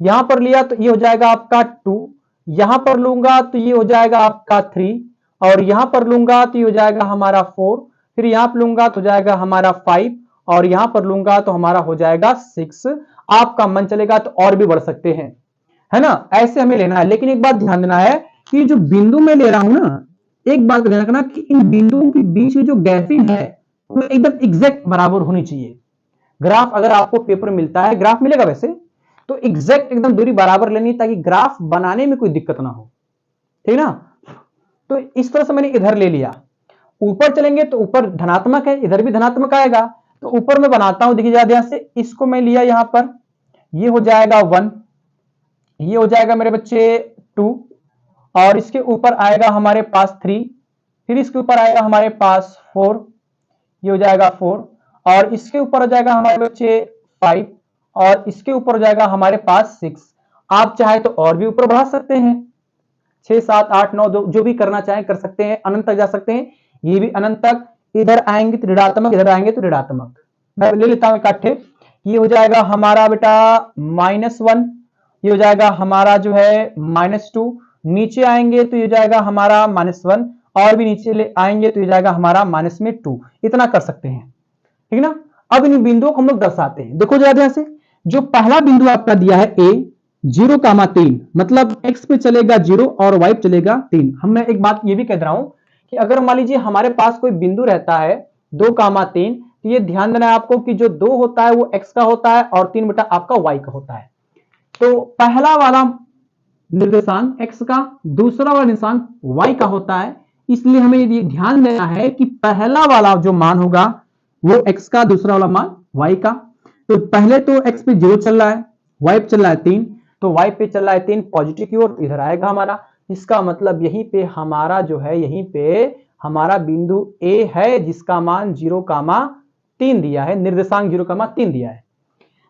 यहां पर लिया तो ये हो जाएगा आपका 2, यहां पर लूंगा तो ये हो जाएगा आपका 3, और यहां पर लूंगा तो ये हो जाएगा हमारा 4, फिर यहां पर लूंगा तो जाएगा हमारा 5, और यहां पर लूंगा तो हमारा हो जाएगा 6। आपका मन चलेगा तो और भी बढ़ सकते हैं, है ना, ऐसे हमें लेना है। लेकिन एक बात ध्यान देना है कि जो बिंदु मैं ले रहा हूं ना, एक बात ध्यान रखना कि इन बिंदुओं के बीच में जो गैपिंग है वो एकदम एग्जैक्ट बराबर होनी चाहिए। ग्राफ अगर आपको पेपर मिलता है, ग्राफ मिलेगा वैसे, तो एग्जैक्ट एकदम दूरी बराबर लेनी, ताकि ग्राफ बनाने में कोई दिक्कत ना हो, ठीक ना। तो इस तरह से मैंने इधर ले लिया। ऊपर चलेंगे तो ऊपर धनात्मक है, इधर भी धनात्मक आएगा, तो ऊपर मैं बनाता हूं, देखिए ध्यान से, इसको मैं लिया यहां पर, ये हो जाएगा 1, ये हो जाएगा मेरे बच्चे 2, और इसके ऊपर आएगा हमारे पास 3, फिर इसके ऊपर आएगा हमारे पास 4, ये हो जाएगा 4, और इसके ऊपर हो जाएगा हमारे बच्चे 5, और इसके ऊपर हो जाएगा हमारे पास 6। आप चाहे तो और भी ऊपर बढ़ा सकते हैं, 6 7 8 9 जो भी करना चाहे कर सकते हैं, अनंत तक जा सकते हैं। ये भी अनंत तक, इधर आएंगे तो ऋणात्मक, इधर आएंगे तो ऋणात्मक। मैं ले लेता हूं इकट्ठे, ये हो जाएगा हमारा बेटा -1, ये हो जाएगा हमारा जो है -2, नीचे आएंगे तो ये जाएगा हमारा -1, और भी नीचे ले आएंगे तो ये जाएगा हमारा -2। इतना कर सकते हैं, ठीक ना। अब इन बिंदुओं को हम लोग दर्शाते हैं। देखो जरा ध्यान से, जो पहला बिंदु आपका दिया है ए 0,3, मतलब x पे चलेगा 0 और y पे चलेगा 3। हम मैं एक बात ये भी कह रहा हूं कि अगर मान लीजिए हमारे पास कोई बिंदु रहता है 2,3, तो ये ध्यान देना है आपको कि जो 2 होता है वो x का होता है और 3 बेटा आपका y का होता है। तो पहला वाला निर्देशांक x का, दूसरा वाला निर्देशांक y का होता है। इसलिए हमें ये ध्यान देना है कि पहला वाला जो मान होगा वो x का, दूसरा वाला मान y का। तो पहले तो x पे 0 चल रहा है, y पे चल रहा है 3, तो y पे चल रहा है 3 पॉजिटिव की ओर, इधर आएगा हमारा। इसका मतलब यहीं पे हमारा जो है, यहीं पे हमारा बिंदु A है जिसका मान 0,3 दिया है, निर्देशांक 0,3 दिया है।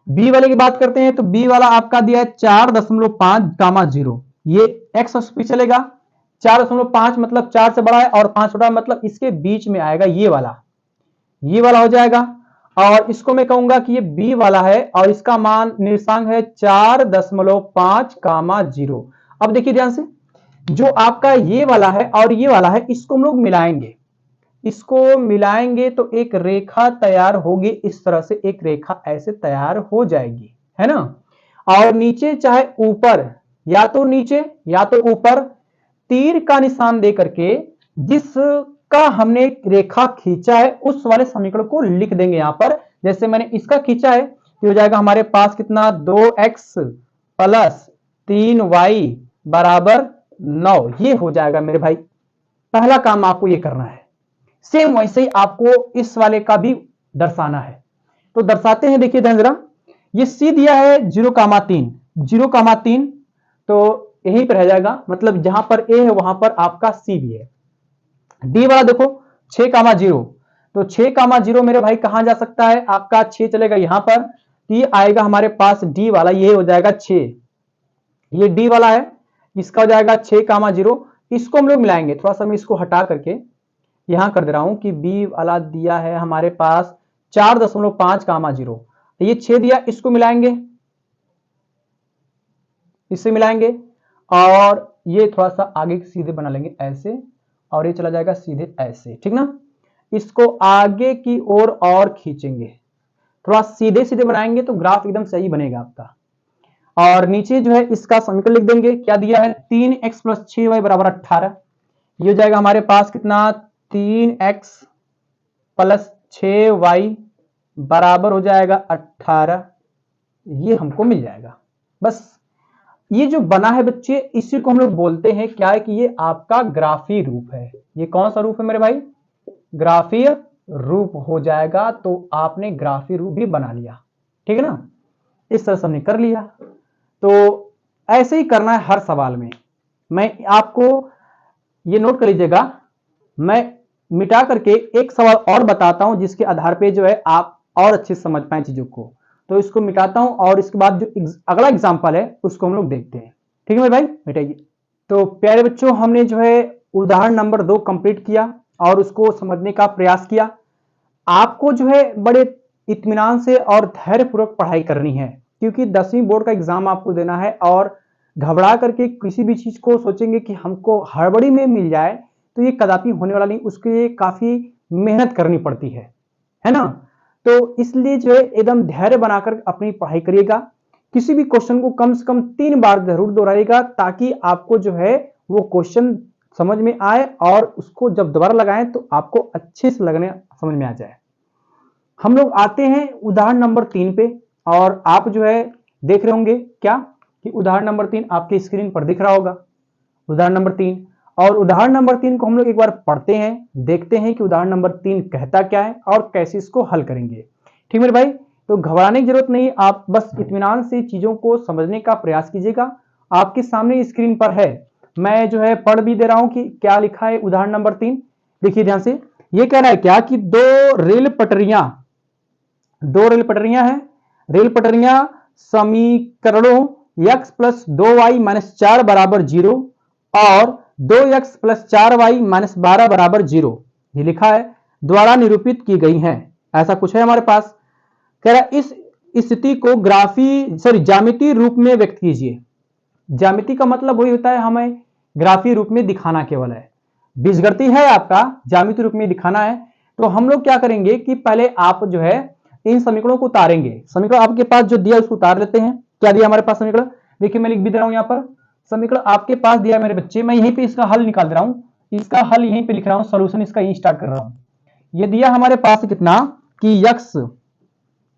बी वाले की बात करते हैं, तो बी वाला आपका दिया है 4.5,0, ये एक्स अक्ष पे चलेगा। 4.5 मतलब 4 से बड़ा है और 5 छोटा, मतलब इसके बीच में आएगा ये वाला हो जाएगा। और इसको मैं कहूंगा कि ये बी वाला है और इसका मान निर्देशांक है 4.5,0। अब देखिए ध्यान से, जो आपका ये वाला है और ये वाला है, इसको हम लोग मिलाएंगे, इसको मिलाएंगे तो एक रेखा तैयार होगी। इस तरह से एक रेखा ऐसे तैयार हो जाएगी, है ना। और नीचे चाहे ऊपर, या तो नीचे या तो ऊपर, तीर का निशान दे करके जिसका हमने रेखा खींचा है उस वाले समीकरण को लिख देंगे यहां पर। जैसे मैंने इसका खींचा है तो हो जाएगा हमारे पास कितना, 2x + 3y = 9। ये हो जाएगा मेरे भाई, पहला काम आपको ये करना है। सेम वैसे ही आपको इस वाले का भी दर्शाना है, तो दर्शाते हैं। देखिए ध्यान जरा, ये सी दिया है 0,3, 0,3, तो यहीं पर रह जाएगा, मतलब जहां पर ए है वहां पर आपका सी भी है। डी वाला देखो 6,0, तो 6,0 मेरे भाई कहां जा सकता है, आपका 6 चलेगा यहां पर, ये आएगा हमारे पास डी वाला, ये हो जाएगा 6, ये डी वाला है, इसका हो जाएगा 6,0। इसको हम लोग मिलाएंगे, थोड़ा सा मैं इसको हटा करके यहां कर दे रहा हूं कि बी वाला दिया है हमारे पास 4,5,0, ये 6 दिया, इसको मिलाएंगे, इससे मिलाएंगे, और ये थोड़ा सा आगे सीधे बना लेंगे ऐसे, और ये चला जाएगा सीधे ऐसे, ठीक ना। इसको आगे की ओर और खींचेंगे, थोड़ा सीधे सीधे बनाएंगे तो ग्राफ एकदम सही बनेगा आपका। और नीचे जो है इसका समीकरण लिख देंगे, क्या दिया है, 3x + 6y = 18, ये हो जाएगा हमारे पास कितना, 3x + 6y बराबर हो जाएगा 18, ये हमको मिल जाएगा। बस ये जो बना है बच्चे, इसी को हम लोग बोलते हैं क्या है कि ये आपका ग्राफीय रूप है। ये कौन सा रूप है मेरे भाई, ग्राफीय रूप हो जाएगा, तो आपने ग्राफीय रूप भी बना लिया, ठीक है ना। इस तरह से हमने कर लिया, तो ऐसे ही करना है हर सवाल में। मैं आपको ये नोट कर लीजिएगा, मैं मिटा करके एक सवाल और बताता हूं जिसके आधार पे जो है आप और अच्छे से समझ पाए चीजों को। तो इसको मिटाता हूं और इसके बाद जो अगला एग्जाम्पल है उसको हम लोग देखते हैं, ठीक है मेरे भाई, मिटाइए। तो प्यारे बच्चों, हमने जो है उदाहरण नंबर 2 कंप्लीट किया और उसको समझने का प्रयास किया। आपको जो है बड़े इत्मीनान से और धैर्यपूर्वक पढ़ाई करनी है, क्योंकि 10वीं बोर्ड का एग्जाम आपको देना है, और घबरा करके किसी भी चीज को सोचेंगे कि हमको हड़बड़ी में मिल जाए तो ये कदापि होने वाला नहीं, उसके लिए काफी मेहनत करनी पड़ती है ना। तो इसलिए जो है एकदम धैर्य बनाकर अपनी पढ़ाई करिएगा, किसी भी क्वेश्चन को कम से कम 3 बार जरूर दोहराइएगा, ताकि आपको जो है वो क्वेश्चन समझ में आए, और उसको जब दोबारा लगाएं तो आपको अच्छे से लगने समझ में आ जाए। हम लोग आते हैं उदाहरण नंबर 3 पे, और आप जो है देख रहे होंगे क्या कि उदाहरण नंबर 3 आपके स्क्रीन पर दिख रहा होगा, उदाहरण नंबर 3। और उदाहरण नंबर 3 को हम लोग एक बार पढ़ते हैं, देखते हैं कि उदाहरण नंबर 3 कहता क्या है और कैसे इसको हल करेंगे, ठीक मेरे भाई। तो घबराने की जरूरत नहीं, आप बस इत्मीनान से चीजों को समझने का प्रयास कीजिएगा। आपके सामने स्क्रीन पर है, मैं जो है पढ़ भी दे रहा हूं कि क्या लिखा है उदाहरण नंबर 3। देखिए ध्यान से, ये कह रहा है क्या कि दो रेल पटरियां हैं, रेल पटरियां समीकरणों x + 2y - 4 = 0 और 2x + 4y - 12 = 0, ये लिखा है, द्वारा निरूपित की गई हैं। ऐसा कुछ है हमारे पास। कह रहा इस स्थिति को ज्यामितीय रूप में व्यक्त कीजिए। ज्यामिति का मतलब वही होता है हमें ग्राफीय रूप में दिखाना केवल है, बीजगणितीय है आपका, ज्यामितीय रूप में दिखाना है। तो हम लोग क्या करेंगे कि पहले आप जो है इन समीकरणों को उतारेंगे। समीकरण आपके पास जो दिया उसको उतार लेते हैं। क्या दिया हमारे पास समीकरण, देखिए मैं लिख भी दे रहा हूं यहां पर, समीकरण आपके पास दिया है मेरे बच्चे, मैं यहीं पे इसका हल निकाल दे रहा हूं, इसका हल यहीं पे लिख रहा हूं, सॉल्यूशन इसका यहीं स्टार्ट कर रहा हूं। ये दिया हमारे पास कितना कि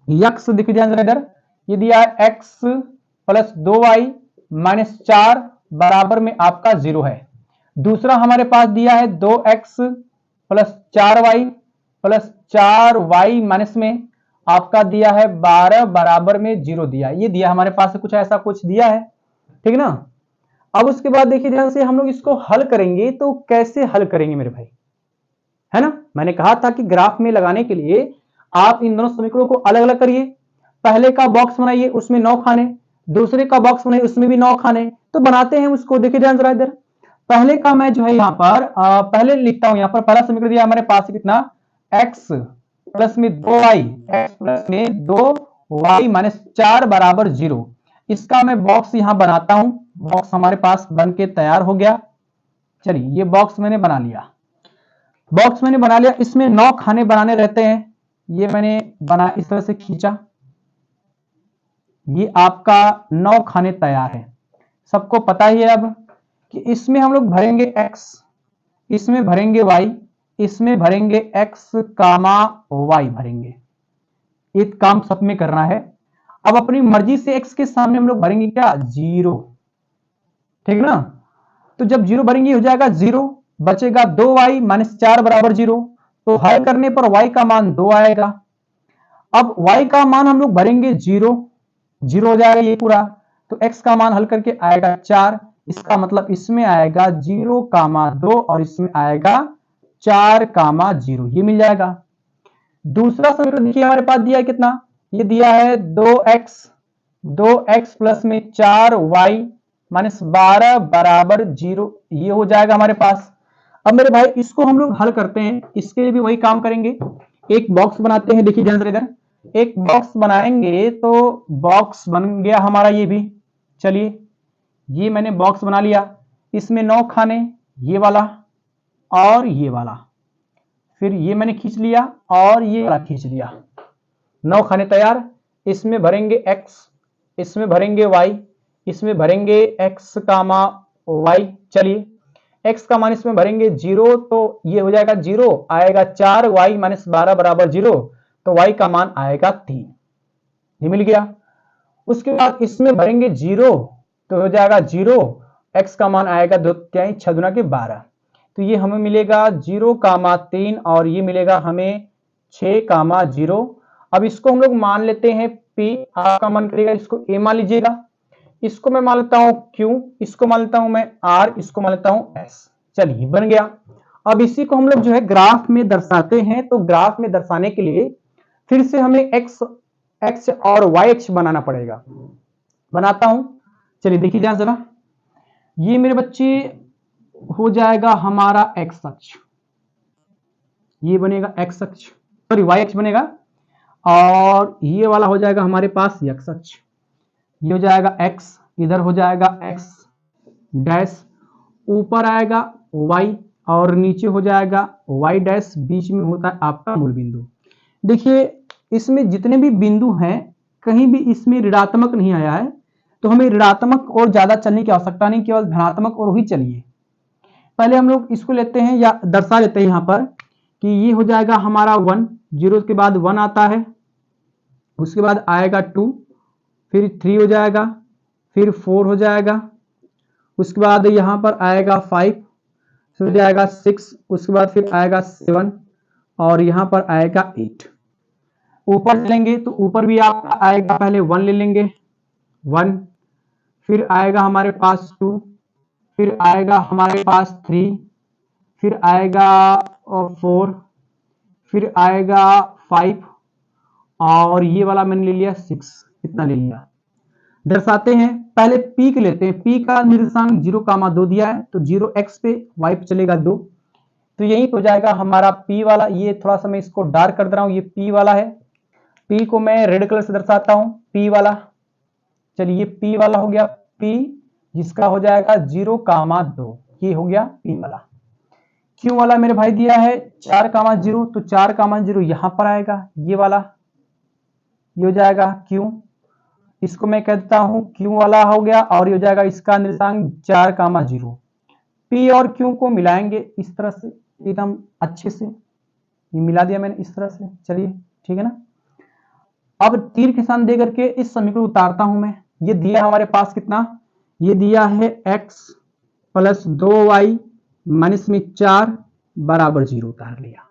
यक्स देखिए ध्यान से इधर, ये दिया है x + 2y - 4 बराबर में आपका 0 है। दूसरा हमारे पास दिया है 2x + 4y + 4y माइनस में आपका दिया है 12 बराबर में 0 दिया, ये दिया हमारे पास कुछ ऐसा कुछ दिया है, ठीक ना। अब उसके बाद देखिए ध्यान से, हम लोग इसको हल करेंगे, तो कैसे हल करेंगे मेरे भाई, है ना। मैंने कहा था कि ग्राफ में लगाने के लिए आप इन दोनों समीकरणों को अलग अलग करिए। पहले का बॉक्स बनाइए उसमें 9 खाने, दूसरे का बॉक्स बनाइए उसमें भी 9 खाने, तो बनाते हैं उसको। देखिए ध्यान जरा इधर, पहले का मैं जो है यहाँ पर पहले लिखता हूं, यहाँ पर पहला समीकरण दिया हमारे पास कितना, x + 2y - 4 = 0। इसका मैं बॉक्स यहां बनाता हूं, बॉक्स हमारे पास बन के तैयार हो गया। चलिए ये बॉक्स मैंने बना लिया, इसमें 9 खाने बनाने रहते हैं, ये मैंने बना इस तरह से खींचा, ये आपका 9 खाने तैयार है। सबको पता ही है अब कि इसमें हम लोग भरेंगे x, इसमें भरेंगे y, इसमें भरेंगे x, y भरेंगे। एक काम सब में करना है। अब अपनी मर्जी से x के सामने हम लोग भरेंगे क्या, 0, ठीक ना। तो जब 0 भरेंगे हो जाएगा 0, बचेगा 2y - 4 = 0, तो हल करने पर y का मान 2 आएगा। अब y का मान हम लोग भरेंगे 0 हो जाएगा ये पूरा, तो x का मान हल करके आएगा 4, इसका मतलब इसमें आएगा 0,2 और इसमें आएगा 4,0, ये मिल जाएगा। दूसरा समीकरण देखिए हमारे पास दिया है कितना, ये दिया है 2x प्लस में 4y माइनस 12 बराबर 0, ये हो जाएगा हमारे पास। अब मेरे भाई इसको हम लोग हल करते हैं, इसके लिए भी वही काम करेंगे, एक बॉक्स बनाते हैं। देखिए ध्यान से इधर एक बॉक्स बनाएंगे तो बॉक्स बन गया हमारा ये भी। चलिए ये मैंने बॉक्स बना लिया, इसमें 9 खाने, ये वाला और ये वाला, फिर ये मैंने खींच लिया और ये वाला खींच लिया, 9 खाने तैयार। इसमें भरेंगे x, इसमें भरेंगे y, इसमें भरेंगे x कामा y। चलिए x का मान इसमें भरेंगे 0, तो ये हो जाएगा 0, आएगा 4y माइनस 12 बराबर 0, तो y का मान आएगा 3, ये मिल गया। उसके बाद इसमें भरेंगे 0, तो हो जाएगा 0, x का मान आएगा 2 तिहाई 6 दूना के 12, तो ये हमें मिलेगा 0,3 और ये मिलेगा हमें 6,0। अब इसको हम लोग मान लेते हैं P, आपका मन करेगा इसको A मान लीजिएगा, इसको मैं मान लेता हूं Q, इसको मान लेता हूं मैं R, इसको मान लेता हूं S। चलिए बन गया। अब इसी को हम लोग जो है ग्राफ में दर्शाते हैं, तो ग्राफ में दर्शाने के लिए फिर से हमें x और y अक्ष बनाना पड़ेगा। बनाता हूं, चलिए देखिए ध्यान जरा, ये मेरे बच्चे हो जाएगा हमारा x अक्ष, ये बनेगा x अक्ष, सॉरी y अक्ष बनेगा, और ये वाला हो जाएगा हमारे पास x अक्ष, ये हो जाएगा x, इधर हो जाएगा x डैश, ऊपर आएगा y और नीचे हो जाएगा y डैश, बीच में होता है आपका मूल बिंदु। देखिए इसमें जितने भी बिंदु हैं कहीं भी इसमें ऋणात्मक नहीं आया है, तो हमें ऋणात्मक और ज्यादा चलने की आवश्यकता नहीं, केवल धनात्मक और ही चलिए। पहले हम लोग इसको लेते हैं या दर्शा लेते हैं यहाँ पर कि ये हो जाएगा हमारा 1, 0 के बाद 1 आता है, उसके बाद आएगा 2, फिर 3 हो जाएगा, फिर 4 हो जाएगा, उसके बाद यहाँ पर आएगा 5, फिर हो जाएगा 6, उसके बाद फिर आएगा 7 और यहाँ पर आएगा 8। ऊपर चलेंगे तो ऊपर भी आपका आएगा, पहले 1 ले लेंगे, 1, फिर आएगा हमारे पास 2, फिर आएगा हमारे पास 3, फिर आएगा 4, फिर आएगा 5 और ये वाला मैंने ले लिया 6, इतना ले लिया। दर्शाते हैं, पहले P के लेते हैं, P का निर्देशांक 0,2 दिया है, तो 0x पे y पे चलेगा 2, तो यही हो जाएगा हमारा P वाला। ये थोड़ा सा मैं इसको डार्क कर दे रहा हूं, ये P वाला है, P को मैं रेड कलर से दर्शाता हूं, P वाला। चलिए ये P वाला हो गया, P जिसका हो जाएगा 0,2, ये हो गया P वाला। Q वाला मेरे भाई दिया है 4,0, तो 4,0 यहां पर आएगा, ये वाला, ये हो जाएगा Q, इसको मैं कहता हूं Q वाला हो गया, और ये हो जाएगा इसका निर्देशांक 4,0। P और Q को मिलाएंगे इस तरह से एकदम अच्छे से, ये मिला दिया मैंने इस तरह से। चलिए ठीक है ना। अब तीर के निशान दे करके इस समीकरण उतारता हूं मैं, ये दिया हमारे पास कितना, ये दिया है x प्लस 2y माइनस में 4 बराबर 0, उतार लिया।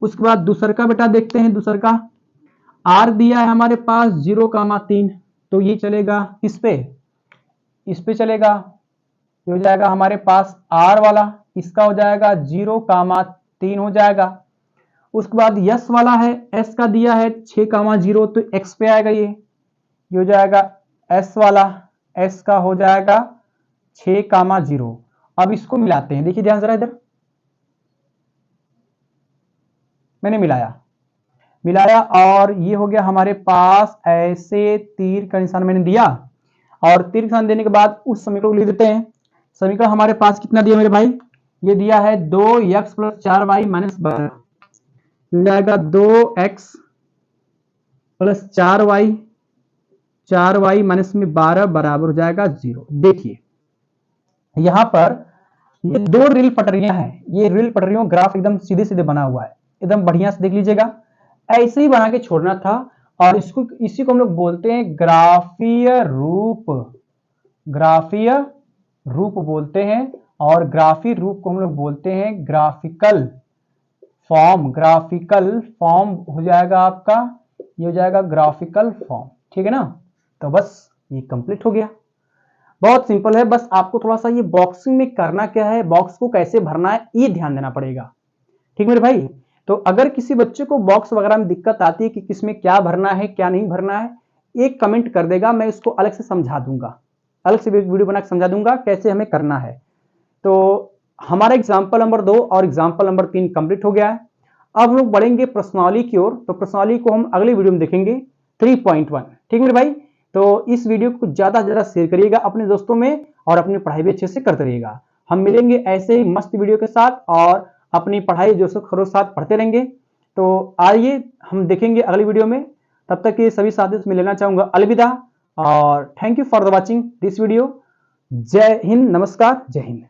उसके बाद दूसर का बेटा देखते हैं, दूसर का r दिया है हमारे पास 0,3, तो ये चलेगा इस पे चलेगा, ये हो जाएगा हमारे पास r वाला, इसका हो जाएगा 0,3 हो जाएगा। उसके बाद यस वाला है, एस का दिया है 6,0, तो एक्स पे आएगा, ये हो जाएगा एस वाला, एस का हो जाएगा 6,0। अब इसको मिलाते हैं, देखिए ध्यान जरा इधर, मैंने मिलाया और ये हो गया हमारे पास, ऐसे तीर का निशान मैंने दिया, और तीर का निशान देने के बाद उस समीकरण को लिख देते हैं। समीकरण हमारे पास कितना दिया मेरे भाई, ये दिया है 2x प्लस 4y माइनस 12, मिल जाएगा 2x प्लस 4y माइनस में 12 बराबर हो जाएगा 0। देखिए यहां पर ये 2 रेल पटरियां हैं, ये रेल पटरियों ग्राफ एकदम सीधे सीधे बना हुआ है, एकदम बढ़िया से देख लीजिएगा, ऐसे ही बना के छोड़ना था। और इसको, इसी को हम लोग बोलते हैं ग्राफीय रूप बोलते हैं, और ग्राफीय रूप को हम लोग बोलते हैं ग्राफिकल फॉर्म हो जाएगा आपका, ये हो जाएगा ग्राफिकल फॉर्म, ठीक है ना। तो बस ये कंप्लीट हो गया। बहुत सिंपल है, बस आपको थोड़ा सा ये बॉक्सिंग में करना क्या है, बॉक्स को कैसे भरना है, ये ध्यान देना पड़ेगा। ठीक मेरे भाई। तो अगर किसी बच्चे को बॉक्स वगैरह में दिक्कत आती है कि किसमें क्या भरना है क्या नहीं भरना है, एक कमेंट कर देगा, मैं इसको अलग से समझा दूंगा, अलग से वीडियो बना के समझा दूंगा कैसे हमें करना है। तो हमारा एग्जाम्पल नंबर 2 और एग्जाम्पल नंबर 3 कंप्लीट हो गया है। अब हम लोग बढ़ेंगे प्रश्नावली की ओर। तो प्रश्नावली को हम अगले वीडियो में देखेंगे 3.1। ठीक मेरे भाई। तो इस वीडियो को ज्यादा से ज्यादा शेयर करिएगा अपने दोस्तों में और अपनी पढ़ाई भी अच्छे से करते रहिएगा। हम मिलेंगे ऐसे ही मस्त वीडियो के साथ और अपनी पढ़ाई जो खरों साथ पढ़ते रहेंगे। तो आइए हम देखेंगे अगली वीडियो में। तब तक के सभी साथियों से मैं लेना चाहूंगा अलविदा और thank you for the watching this video. जय हिंद, नमस्कार, जय हिंद।